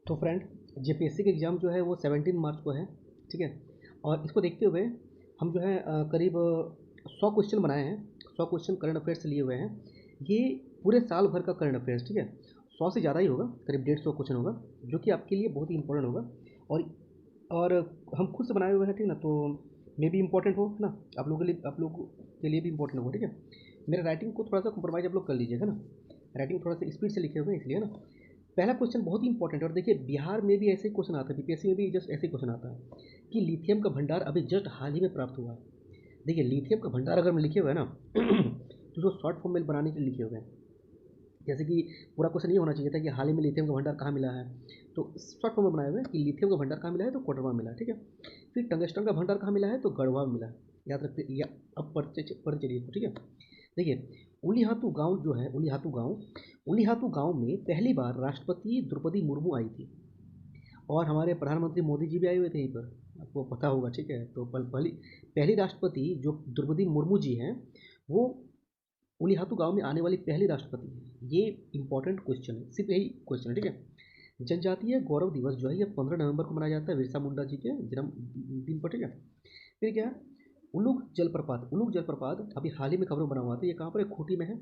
तो friend, JPSC का exam जो है वो 17 मार्च को है। ठीक है। और इसको देखते हुए हम जो है करीब 100 क्वेश्चन बनाए हैं। 100 क्वेश्चन करंट अफेयर्स से लिए हुए हैं। ये पूरे साल भर का करंट अफेयर्स, ठीक है। 100 से ज़्यादा ही होगा, करीब 150 क्वेश्चन होगा, जो कि आपके लिए बहुत ही इंपॉर्टेंट होगा। और हम खुद से बनाए हुए हैं, ठीक ना, तो मे भी इम्पोर्टेंट हो, है ना। आप लोगों के लिए भी इम्पोर्टेंट होगा, ठीक है। मेरा राइटिंग को थोड़ा सा कॉम्प्रोमाइज़ आप लोग कर लीजिएगा ना। राइटिंग थोड़ा सा स्पीड से लिखे हुए हैं इसलिए ना। पहला क्वेश्चन बहुत ही इंपॉर्टेंट है, और देखिए बिहार में भी ऐसे ही क्वेश्चन आता है, बीपीएससी में भी जस्ट ऐसे ही क्वेश्चन आता है कि लिथियम का भंडार अभी जस्ट हाल ही में प्राप्त हुआ है। देखिए लिथियम का भंडार अगर हम लिखे हुए हैं ना तो जो शॉर्ट फॉर्म में बनाने के लिए लिखे हुए हैं, जैसे कि पूरा क्वेश्चन ये होना चाहिए था कि हाल ही में लिथियम का भंडार कहाँ मिला है, तो शॉर्ट फॉर्म में बनाए हुए हैं कि लिथियम का भंडार कहाँ मिला है, तो कोडरमा में मिला है, ठीक है। फिर टंगस्टन का भंडार कहाँ मिला है, तो गढ़वा में मिला है। याद रखते या अब पढ़ चलिए, ठीक है। देखिए उलीहातू गांव जो है, उलीहातू गांव में पहली बार राष्ट्रपति द्रौपदी मुर्मू आई थी, और हमारे प्रधानमंत्री मोदी जी भी आए हुए थे यहीं पर, आपको पता होगा, ठीक है। तो पहली पहली राष्ट्रपति जो द्रौपदी मुर्मू जी हैं, वो उलीहातू गांव में आने वाली पहली राष्ट्रपति है। ये इंपॉर्टेंट क्वेश्चन है, सिर्फ यही क्वेश्चन है, ठीक है। जनजातीय गौरव दिवस जो है ये 15 नवंबर को मनाया जाता है, बिरसा मुंडा जी के जन्मदिन पर, ठीक है। फिर क्या है, उलूग जलप्रपात अभी हाल ही में खबरों बना हुआ था, ये कहाँ पर है, खूंटी में है।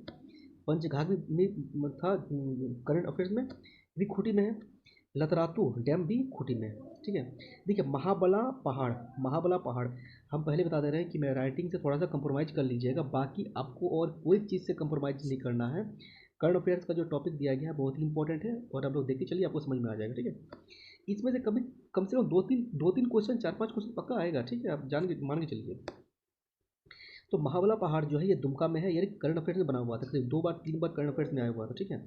पंचघाघ में था करंट अफेयर्स में, भी खूंटी में है। लतरातू डैम भी खूंटी में है, ठीक है। देखिए महाबला पहाड़ हम पहले बता दे रहे हैं कि मैं राइटिंग से थोड़ा सा कंप्रोमाइज़ कर लीजिएगा, बाकी आपको और कोई चीज़ से कंप्रोमाइज़ नहीं करना है। करंट अफेयर्स का जो टॉपिक दिया गया है बहुत ही इंपॉर्टेंट है, और आप लोग देखते चलिए, आपको समझ में आ जाएगा, ठीक है। इसमें से कभी कम से कम दो तीन क्वेश्चन, 4-5 क्वेश्चन पक्का आएगा, ठीक है, आप जान के मान के चलिए। तो महाबला पहाड़ जो है ये दुमका में है, ये करंट अफेयर्स में बना हुआ था, करीब 2 बार 3 बार करंट अफेयर्स में आया हुआ था, ठीक है।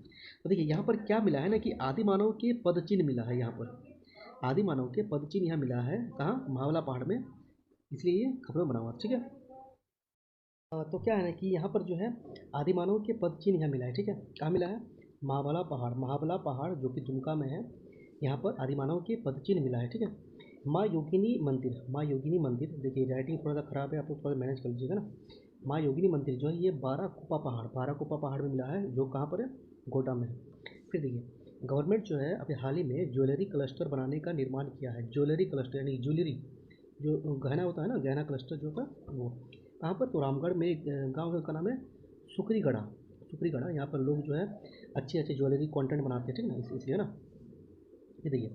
तो देखिए यहाँ पर क्या मिला है ना कि आदि मानव के पद चिन्ह मिला है यहाँ पर। आदि मानव के पद चिन्ह यहाँ मिला है, कहाँ, महाबला पहाड़ में, इसलिए ये खबरों में बना हुआ था, ठीक है। तो क्या है ना कि यहाँ पर जो है आदि मानव के पद चिन्ह यहाँ मिला है, ठीक है। कहाँ मिला है, महाबला पहाड़ जो कि दुमका में है, यहाँ पर आदि मानव के पद चिन्ह मिला है, ठीक है। माँ योगिनी मंदिर, देखिए राइटिंग थोड़ा सा खराब है, आप लोग थोड़ा मैनेज कर लीजिएगा ना। माँ योगिनी मंदिर जो है ये बाराकुप्पा पहाड़ में मिला है, जो कहाँ पर है, गोड्डा में है। फिर देखिए गवर्नमेंट जो है अभी हाल ही में ज्वेलरी क्लस्टर बनाने का निर्माण किया है। ज्वेलरी क्लस्टर यानी ज्वेलरी जो गहना होता है ना, गहना क्लस्टर जो का वो कहाँ पर, तो रामगढ़ में एक गाँव है, उसका नाम है सुकरीगढ़ा। सुकरीगढ़ा, यहाँ पर लोग जो है अच्छे अच्छे ज्वेलरी कंटेंट बनाते हैं, ठीक है ना, इसलिए ना। ये देखिए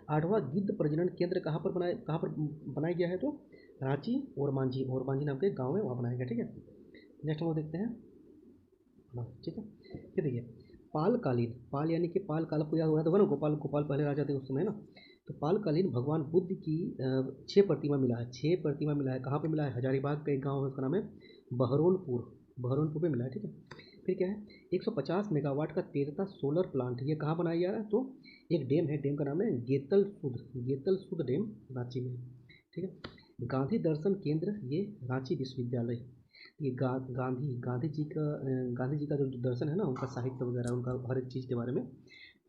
8वां गिद्ध प्रजनन केंद्र कहाँ पर बनाया गया है, तो रांची और मांझी नाम के गाँव में वहाँ बनाया गया, ठीक है। नेक्स्ट हम लोग देखते हैं, हाँ ठीक है। फिर देखिए पाल यानी कि पाल काल, आपको याद हुआ होगा ना, गोपाल गोपाल पहले राजा थे उस समय ना। तो पालकालीन भगवान बुद्ध की 6 प्रतिमा मिला है, कहाँ पे मिला है, हजारीबाग का एक गाँव है, उसका नाम है बहरोनपुर में मिला है, ठीक है। फिर क्या है, 150 मेगावाट का तेरता सोलर प्लांट, ये कहाँ बनाया जा रहा है, तो एक डैम है, डैम का नाम है गेतल सुध डैम, रांची में, ठीक है। गांधी दर्शन केंद्र, ये रांची विश्वविद्यालय, ये गांधी जी का जो दर्शन है ना, उनका साहित्य वगैरह, उनका हर एक चीज़ के बारे में,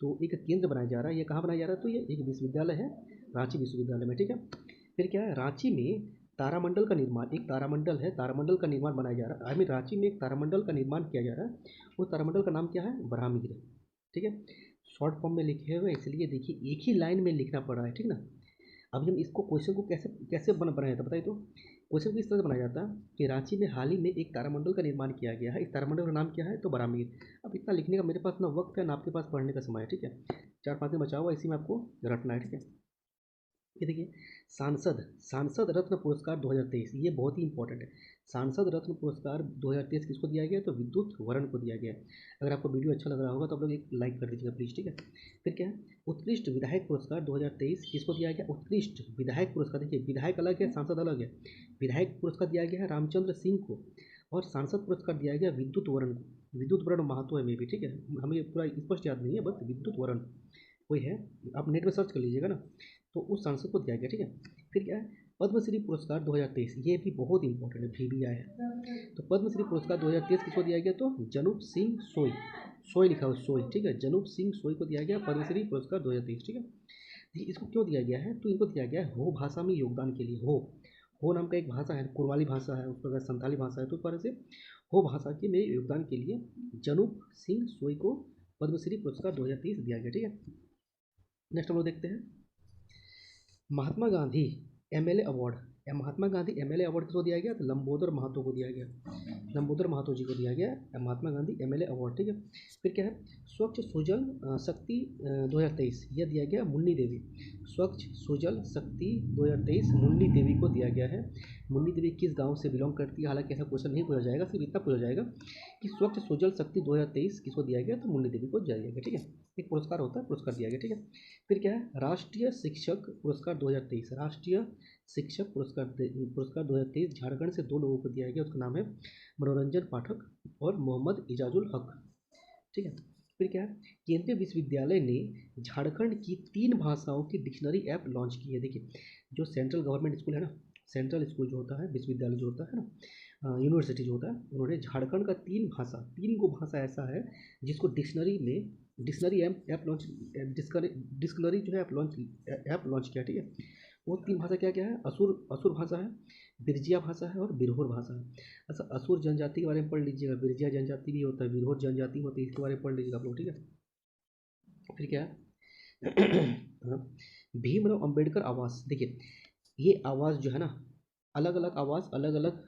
तो एक केंद्र बनाया जा रहा है। ये कहाँ बनाया जा रहा है, तो ये एक विश्वविद्यालय है, रांची विश्वविद्यालय में, ठीक है। फिर क्या है, रांची में तारामंडल का निर्माण, एक तारामंडल है, तारामंडल का निर्माण बनाया जा रहा है, आई मीन रांची में एक तारामंडल का निर्माण किया जा रहा है। उस तारामंडल का नाम क्या है, ब्रह्मगिर, ठीक है। शॉर्ट फॉर्म में लिखे हुए, इसलिए देखिए एक ही लाइन में लिखना पड़ रहा है, ठीक ना। अभी हम इसको क्वेश्चन को कैसे कैसे बनाया जाता है बताइए, तो क्वेश्चन को इस तरह से बनाया जाता है कि रांची में हाल ही में एक तारामंडल का निर्माण किया गया है, इस तारामंडल का नाम क्या है, तो बरामीर। अब इतना लिखने का मेरे पास ना वक्त है ना आपके पास पढ़ने का समय है, ठीक है। 4-5 दिन बचा हुआ, इसी में आपको रटना है, ठीक है। ये देखिए सांसद रत्न पुरस्कार 2023, ये बहुत ही इंपॉर्टेंट है। सांसद रत्न पुरस्कार 2023 किसको दिया गया है, तो विद्युत वरण को दिया गया है। अगर आपको वीडियो अच्छा लग रहा होगा तो आप लोग एक लाइक कर दीजिएगा प्लीज़, ठीक है। फिर क्या है, उत्कृष्ट विधायक पुरस्कार 2023 किसको दिया गया, उत्कृष्ट विधायक पुरस्कार, देखिए विधायक अलग है, सांसद अलग है। विधायक पुरस्कार दिया गया है रामचंद्र सिंह को, और सांसद पुरस्कार दिया गया विद्युत वरण को। विद्युत वरण महत्व है, मे भी, ठीक है, हमें पूरा स्पष्ट याद नहीं है, बस विद्युत वरण कोई है, आप नेट में सर्च कर लीजिएगा ना, तो उस सांसद को दिया गया, ठीक है। फिर क्या है, पद्मश्री पुरस्कार 2023, ये भी बहुत इंपॉर्टेंट है, VBI है। तो पद्मश्री पुरस्कार 2023 किसको दिया गया, तो जनूप सिंह सोई, सोई लिखा हुआ सोई, ठीक है, जनूप सिंह सोई को दिया गया पद्मश्री पुरस्कार 2023, ठीक है। देखिए इसको क्यों दिया गया है, तो इनको दिया गया है हो भाषा में योगदान के लिए। हो नाम का एक भाषा है, कुरवाली भाषा है, उस प्रकार संथाली भाषा है, तो उस तरह से हो भाषा के में योगदान के लिए जनूप सिंह सोई को पद्मश्री पुरस्कार 2023 दिया गया, ठीक है। नेक्स्ट हम लोग देखते हैं Mahatma Gandhi MLA award. Mahatma Gandhi MLA award किसको दिया गया? तो लंबोदर महतो को दिया गया, लंबोदर महतो जी को दिया गया महात्मा गांधी एमएलए अवार्ड। ठीक है, फिर क्या है, स्वच्छ सुजल शक्ति 2023 यह दिया गया मुन्नी देवी। स्वच्छ सुजल शक्ति 2023 मुन्नी देवी को दिया गया है। मुन्नी देवी किस गांव से बिलोंग करती है? हालांकि ऐसा क्वेश्चन नहीं पूछा जाएगा, सिर्फ इतना पूछा जाएगा कि स्वच्छ सुजल शक्ति 2023 किसको दिया गया? तो मुन्नी देवी को दिया गया। ठीक है, एक पुरस्कार होता है, पुरस्कार दिया गया। ठीक है, फिर क्या है, राष्ट्रीय शिक्षक पुरस्कार 2023। राष्ट्रीय शिक्षक पुरस्कार 2023 झारखंड से 2 लोगों को दिया गया। उसका नाम है मनोरंजन पाठक और मोहम्मद इजाजुल हक। ठीक है, फिर क्या है, केंद्रीय विश्वविद्यालय ने झारखंड की 3 भाषाओं की डिक्शनरी ऐप लॉन्च की है। देखिए, जो सेंट्रल गवर्नमेंट स्कूल है ना, सेंट्रल स्कूल जो होता है, विश्वविद्यालय जो होता है ना, यूनिवर्सिटी जो होता है, उन्होंने झारखंड का 3 गो भाषा ऐसा है जिसको डिक्शनरी ऐप लॉन्च, डिक्शनरी जो है ऐप लॉन्च किया। ठीक है, वो 3 भाषा क्या क्या है? असुर भाषा है, बिरजिया भाषा है और बिरहोर भाषा है। अच्छा, असुर जनजाति के बारे में पढ़ लीजिएगा, बिरजिया जनजाति भी होता है, बिरहोर जनजाति होती है, इसके बारे में पढ़ लीजिएगा आप लोग। ठीक है, फिर क्या है हाँ, भीमराव अंबेडकर आवास। देखिए, ये आवास जो है ना, अलग अलग आवास अलग अलग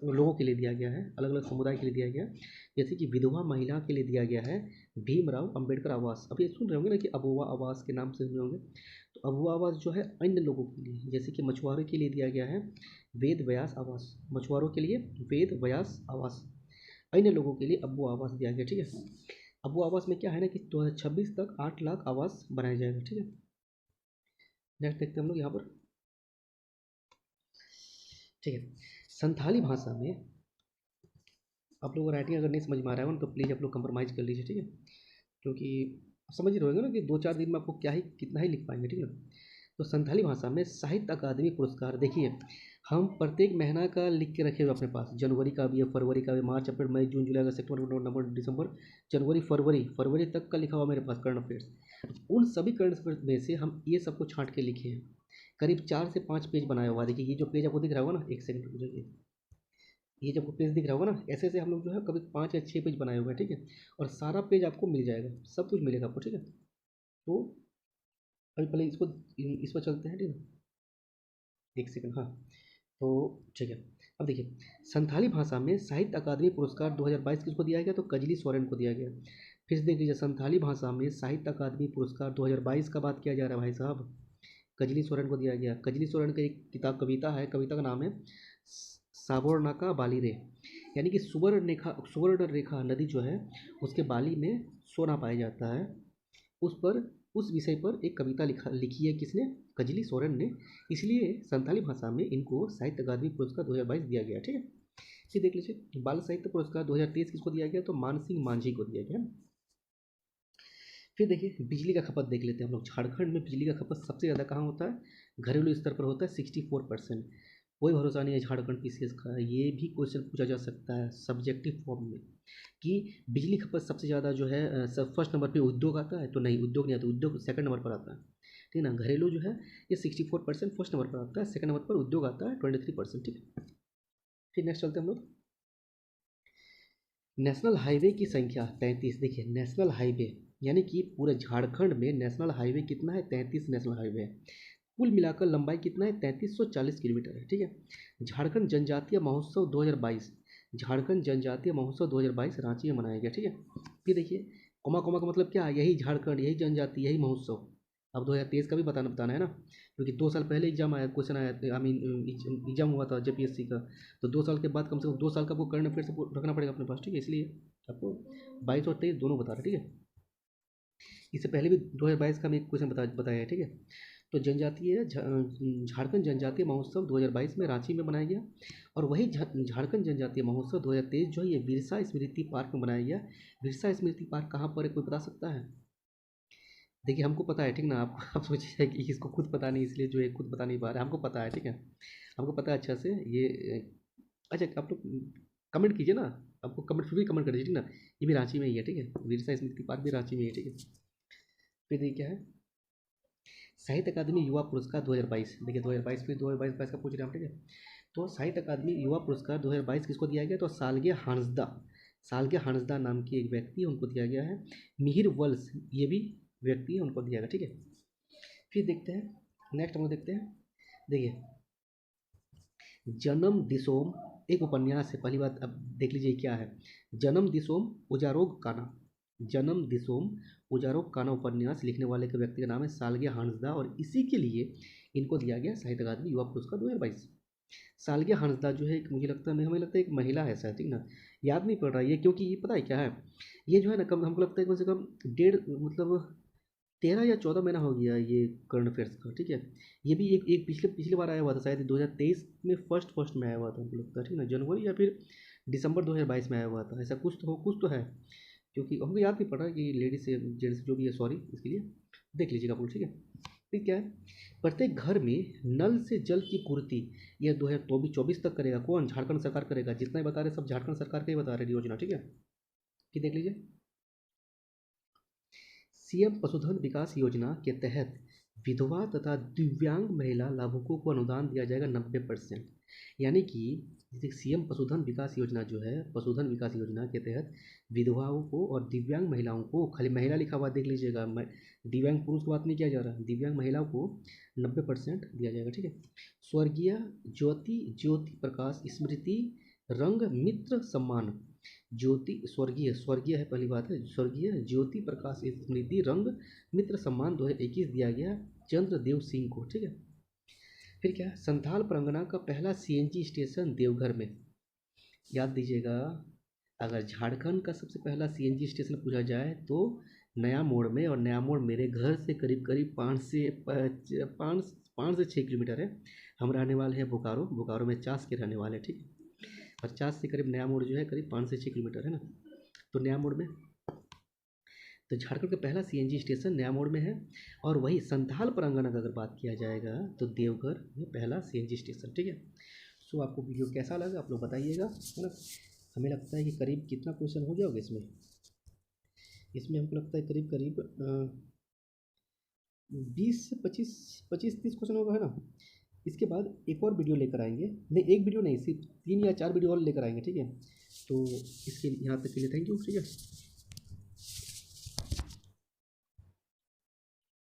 लोगों के लिए दिया गया है, अलग अलग समुदाय के लिए दिया गया है। जैसे कि विधवा महिला के लिए दिया गया है भीमराव अंबेडकर आवास। अब ये सुन रहे होंगे ना कि अबुआ आवास के नाम से सुने होंगे, तो अबुआ आवास जो है अन्य लोगों के लिए, जैसे कि मछुआरों के लिए दिया गया है वेद व्यास आवास। मछुआरों के लिए वेद व्यास आवास, अन्य लोगों के लिए अबुआ आवास दिया गया। ठीक है, अबुआ आवास में क्या है ना कि 2026 तक 8 लाख आवास बनाया जाएगा। ठीक है, नेक्स्ट देखते हैं हम लोग यहाँ पर। ठीक है, संथाली भाषा में आप लोग राइटिंग अगर नहीं समझ में आ रहा है तो प्लीज़ आप लोग कंप्रोमाइज़ कर लीजिए। ठीक है, क्योंकि आप समझ ही रहोगे ना कि 2-4 दिन में आपको क्या ही कितना ही लिख पाएंगे। ठीक है, तो संथाली भाषा में साहित्य अकादमी पुरस्कार। देखिए, हम प्रत्येक महीना का लिख के रखे हुए अपने पास, जनवरी का भी है, फरवरी का भी, मार्च अप्रैल मई जून जुलाई अगस्त सितंबर नवंबर दिसंबर जनवरी फरवरी तक का लिखा हुआ मेरे पास करंट अफेयर्स। उन सभी करंट अफेयर्स में से हम ये सबको छांट के लिखे हैं। करीब 4 से 5 पेज बनाया हुआ। देखिए, ये जो पेज आपको दिख रहा होगा ना, एक सेकंड रुक जाइए, ये जब पेज दिख रहा होगा ना, ऐसे ऐसे हम लोग जो है कभी 5 या 6 पेज बनाए हुए हैं। ठीक है, और सारा पेज आपको मिल जाएगा, सब कुछ मिलेगा आपको। ठीक है, तो अभी पहले इसको इस पर चलते हैं। ठीक है, एक सेकंड, हाँ, तो ठीक है। अब देखिए, संथाली भाषा में साहित्य अकादमी पुरस्कार 2022 किसको दिया गया? तो कजली सोरेन को दिया गया। फिर से देख लीजिए, संथाली भाषा में साहित्य अकादमी पुरस्कार 2022 का बात किया जा रहा है भाई साहब, कजली सोरेन को दिया गया। कजली सोरेन का एक किताब कविता है, कविता का नाम है साबरनाका बाली रे, यानी कि सुवर्ण रेखा नदी जो है उसके बाली में सोना पाया जाता है। उस विषय पर एक कविता लिखी है किसने? कजली सोरेन ने। इसलिए संथाली भाषा में इनको साहित्य अकादमी पुरस्कार 2022 दिया गया। ठीक है, फिर देख लीजिए, बाल साहित्य पुरस्कार 2023 किसको दिया गया? तो मान सिंह मांझी को दिया गया। फिर देखिए, बिजली का खपत देख लेते हैं हम लोग। झारखंड में बिजली का खपत सबसे ज़्यादा कहाँ होता है? घरेलू स्तर पर होता है 64%। कोई भरोसा नहीं है झारखंड पीसीएस का, ये भी क्वेश्चन पूछा जा सकता है सब्जेक्टिव फॉर्म में कि बिजली खपत सबसे ज़्यादा जो है सब फर्स्ट नंबर पे उद्योग आता है? तो नहीं, उद्योग नहीं आता, उद्योग सेकंड नंबर पर आता है। ठीक है ना, घरेलू जो है ये 64% फर्स्ट नंबर पर आता है, सेकंड नंबर पर उद्योग आता है 23%। ठीक है, फिर नेक्स्ट चलते हैं हम लोग। नेशनल हाईवे की संख्या 33। देखिए, नेशनल हाईवे यानी कि पूरे झारखंड में नेशनल हाईवे कितना है? 33 नेशनल हाईवे है। कुल मिलाकर लंबाई कितना है? 3340 किलोमीटर है। ठीक है, झारखंड जनजातीय महोत्सव 2022, झारखंड जनजातीय महोत्सव 2022 रांची में मनाया गया। ठीक है, फिर देखिए, कोमा कोमा का मतलब क्या है? यही झारखंड, यही जनजाति, यही महोत्सव। अब 2023 का भी बताना है ना, क्योंकि 2 साल पहले एग्जाम आया, क्वेश्चन आया, आई मीन एग्जाम हुआ था जेपीएससी का, तो 2 साल के बाद कम से कम 2 साल का आपको करंट अफेयर से रखना पड़ेगा अपने पास। ठीक है, इसलिए आपको 22 और 23 दोनों बता रहे। ठीक है, इससे पहले भी 2022 का मैं एक क्वेश्चन बताया है। ठीक है, तो झारखंड जनजातीय महोत्सव 2022 में रांची में मनाया गया, और वही झारखंड जनजातीय महोत्सव 2023 जो है ये बिरसा स्मृति पार्क में मनाया गया। बिरसा स्मृति पार्क कहाँ पर है, कोई बता सकता है? देखिए, हमको पता है, ठीक ना, आप सोचिए कि इसको खुद पता नहीं, इसलिए जो है खुद बता नहीं पा रहे, हमको पता है। ठीक है, हमको पता है अच्छा से ये। अच्छा, आप लोग कमेंट कीजिए ना, आपको कमेंट फिर भी कमेंट कर दीजिए, ठीक ना। ये भी रांची में ही है। ठीक है, बिरसा स्मृति पार्क भी रांची में ही है। ठीक है, फिर देखिए क्या है, साहित्य अकादमी युवा पुरस्कार 2022। देखिए, 2022 फिर 2022 का पूछ रहे हैं हम। ठीक है, तो साहित्य अकादमी युवा पुरस्कार 2022 किसको दिया गया? तो सालगे हांसदा नाम की एक व्यक्ति है, उनको दिया गया है। मिहिर वल्स ये भी व्यक्ति है, उनको दिया गया। ठीक है, फिर देखते हैं नेक्स्ट हम लोग देखते हैं। देखिए, जन्म दिसोम एक उपन्यास है। पहली बात अब देख लीजिए क्या है। जन्म दिसोम उजारोग काना। जन्म दिसोम उजारोग काना उपन्यास लिखने वाले के व्यक्ति का नाम है सालगिया हांसदा, और इसी के लिए इनको दिया गया साहित्य अकादमी युवा पुरस्कार 2022। सालगिया हांसदा जो है मुझे लगता है, हमें लगता है एक महिला है शायद, ठीक ना, याद नहीं पड़ रहा है ये, क्योंकि ये पता है क्या है, ये जो है ना कम हमको लगता है कम से कम डेढ़ मतलब 13 या 14 महीना हो गया ये करंट अफेयर्स का, ठीक है। ये भी एक पिछले पिछली बार आया हुआ था शायद 2023 में, फर्स्ट फर्स्ट में आया हुआ था हमको लगता है, ठीक ना, जनवरी या फिर दिसंबर 2022 में आया हुआ था, ऐसा कुछ तो हो, कुछ तो है, क्योंकि हमको याद नहीं पड़ रहा कि लेडीज से जेंट्स जो भी है, सॉरी इसके लिए, देख लीजिएगा पूरा, ठीक है। फिर क्या है, प्रत्येक घर में नल से जल की पूर्ति यह 2024 तक करेगा कौन, झारखंड सरकार करेगा। जितना ही बता रहे सब झारखंड सरकार का ही बता रहे योजना, ठीक है। फिर देख लीजिए, सीएम पशुधन विकास योजना के तहत विधवा तथा दिव्यांग महिला लाभुकों को अनुदान दिया जाएगा 90%। यानी कि जैसे सीएम पशुधन विकास योजना जो है, पशुधन विकास योजना के तहत विधवाओं को और दिव्यांग महिलाओं को, खाली महिला लिखा हुआ देख लीजिएगा, दिव्यांग पुरुष की बात नहीं किया जा रहा, दिव्यांग महिलाओं को 90% दिया जाएगा, ठीक है। स्वर्गीय ज्योति ज्योति प्रकाश स्मृति रंग मित्र सम्मान, ज्योति स्वर्गीय स्वर्गीय है पहली बात है, स्वर्गीय ज्योति प्रकाश स्मृति रंग मित्र सम्मान 2021 दिया गया चंद्रदेव सिंह को, ठीक है। फिर क्या है, संथाल परगना का पहला सीएनजी स्टेशन देवघर में। याद दीजिएगा, अगर झारखंड का सबसे पहला सीएनजी स्टेशन पूछा जाए तो नया मोड़ में, और नया मोड़ मेरे घर से करीब करीब 5 से 6 किलोमीटर है। हम रहने वाले हैं बोकारो, बोकारो में चास के रहने वाले हैं, ठीक है। और चास से करीब नया मोड़ जो है करीब 5 से 6 किलोमीटर है ना, तो नया मोड़ में, तो झारखंड का पहला सीएनजी स्टेशन नया मोड़ में है। और वही संथाल परगना का अगर बात किया जाएगा तो देवघर में पहला सीएनजी स्टेशन, ठीक है। सो आपको वीडियो कैसा लगा आप लोग बताइएगा, है ना। हमें लगता है कि करीब कितना क्वेश्चन हो गया होगा इसमें, इसमें हमको लगता है करीब करीब 20 से 25 25 30 क्वेश्चन होगा, है ना। इसके बाद एक और वीडियो लेकर आएंगे, नहीं एक वीडियो नहीं, सिर्फ 3 या 4 वीडियो और लेकर आएंगे, ठीक है। तो इसके यहाँ तक के लिए थैंक यू, ठीक है।